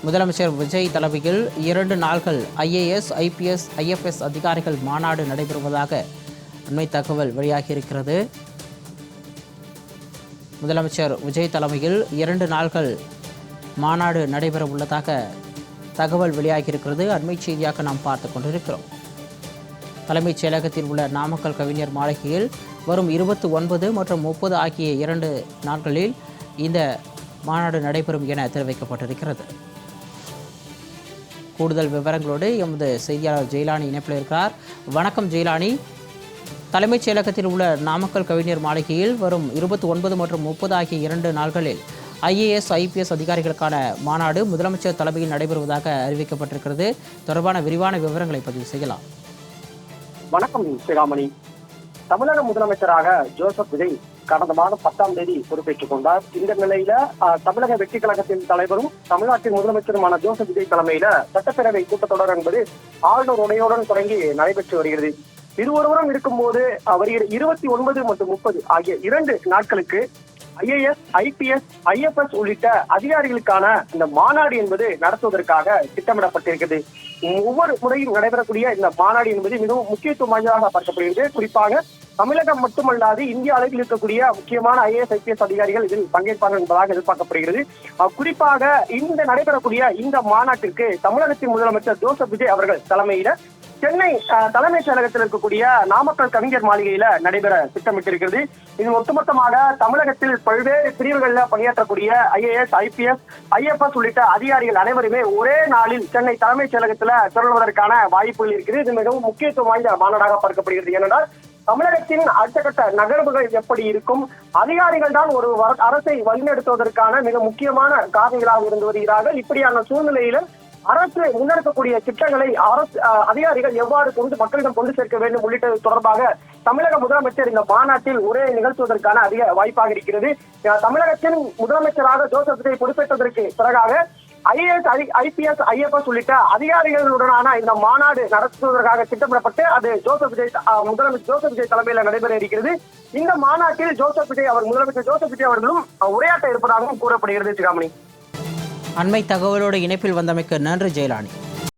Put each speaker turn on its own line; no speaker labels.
முதலமைச்சர் விஜய் தலைமையில் 2 நாள்கள் IAS, IPS, IFS அதிகாரிகள் மாநாடு நடைபெறுவதாக அண்மை தகவல் வெளியாகியிருக்கிறது. முதலமைச்சர் விஜய் தலைமையில் 2 நாள்கள் மாநாடு நடைபெற உள்ளதாக தகவல் வெளியாகியிருக்கிறது. அண்மை செய்தியாக நாம் பார்த்து கொண்டிருக்கிறோம். தலைமைச் செயலகத்தில் உள்ள நாமக்கல் கவிஞர் மாளிகையில் வரும் 29 மற்றும் 30 ஆகிய 2 நாட்களில் இந்த மாநாடு நடைபெறும் என தெரிவிக்கப்பட்டிருக்கிறது. கூடுதல் விவரங்களோடு எமது செய்தியாளர் ஜெயலானி இணைப்பில் இருக்கிறார். வணக்கம் ஜெயலானி. தலைமைச் செயலகத்தில் உள்ள நாமக்கல் கவிஞர் மாளிகையில் வரும் 29 மற்றும் 30 ஆகிய 2 நாட்களில் IAS, IPS அதிகாரிகளுக்கான மாநாடு முதலமைச்சர் தலைமையில் நடைபெறுவதாக அறிவிக்கப்பட்டிருக்கிறது. தொடர்பான விரிவான விவரங்களை பதிவு செய்யலாம்.
வணக்கம் சிகாமணி. தமிழக முதலமைச்சராக ஜோசப் விஜய் கடந்த மாதம் 10ஆம் தேதி பொறுப்பேற்றுக் கொண்டார். இந்த நிலையில தமிழக வெற்றி கழகத்தின் தலைவரும் தமிழ்நாட்டின் முதலமைச்சருமான ஜோசப் விஜய் தலைமையில சட்டப்பேரவை கூட்டத்தொடர் என்பது ஆளுநர் உரையுடன் தொடங்கி நடைபெற்று வருகிறது. இருவரும் இருக்கும்போது வருகிற 29 மற்றும் 30 ஆகிய 2 நாட்களுக்கு IAS, IPS, IFS உள்ளிட்ட அதிகாரிகளுக்கான இந்த மாநாடு என்பது நடத்துவதற்காக திட்டமிடப்பட்டிருக்கிறது. ஒவ்வொரு முறையும் நடைபெறக்கூடிய இந்த மாநாடு என்பது மிகவும் முக்கியத்துவம் வாய்ந்ததாக பார்க்கப்படுகிறது. குறிப்பாக தமிழகம் மட்டுமல்லாது இந்திய அளவில் இருக்கக்கூடிய முக்கியமான IAS, IPS அதிகாரிகள் இதில் பங்கேற்பார்கள் என்பதாக எதிர்பார்க்கப்படுகிறது. குறிப்பாக இந்த நடைபெறக்கூடிய இந்த மாநாட்டிற்கு தமிழகத்தின் முதலமைச்சர் ஜோசப் விஜய் அவர்கள் தலைமையில சென்னை தலைமைச் செயலகத்தில் இருக்கக்கூடிய நாமக்கல் கவிஞர் மாளிகையில நடைபெற திட்டமிட்டிருக்கிறது. இது ஒட்டுமொத்தமாக தமிழகத்தில் பல்வேறு பிரிவுகளில் பணியாற்றக்கூடிய IAS, IPS, IFS உள்ளிட்ட அதிகாரிகள் அனைவருமே ஒரே நாளில் சென்னை தலைமைச் செயலகத்துல திரளுவதற்கான வாய்ப்புகள் இருக்குது. இது மிகவும் முக்கியத்துவம் வாய்ந்த மாநாடாக பார்க்கப்படுகிறது. ஏனென்றால் தமிழகத்தின் அடுத்த கட்ட நகர்வுகள் எப்படி இருக்கும், அதிகாரிகள் தான் ஒரு அரசை வழிநடத்துவதற்கான மிக முக்கியமான காரணிகளாக இருந்து வருகிறார்கள். இப்படியான சூழ்நிலையில அரசு முன்னெடுக்கக்கூடிய திட்டங்களை அரசு அதிகாரிகள் எவ்வாறு மக்களிடம் கொண்டு சேர்க்க வேண்டும் உள்ளிட்டது தொடர்பாக தமிழக முதலமைச்சர் இந்த மாநாட்டில் உரையை நிகழ்த்துவதற்கான அதிக வாய்ப்பாக இருக்கிறது. தமிழகத்தின் முதலமைச்சராக ஜோசப் விஜய் பொறுப்பேற்றதற்கு பிறகாக IAS, IPS, IFS உள்ளிட்ட அதிகாரிகளுடனான இந்த மாநாடு நடத்துவதற்காக திட்டமிடப்பட்டு அது முதலமைச்சர் ஜோசப் விஜய் தலைமையில் நடைபெற இருக்கிறது. இந்த மாநாட்டில் முதலமைச்சர் ஜோசப் விஜய் அவர்களும் உரையாற்ற இருப்பதாகவும் கூறப்படுகிறது. சிகாமணி,
அண்மை தகவலோடு இணைப்பில் வந்தமைக்கு நன்றி ஜெயலானி.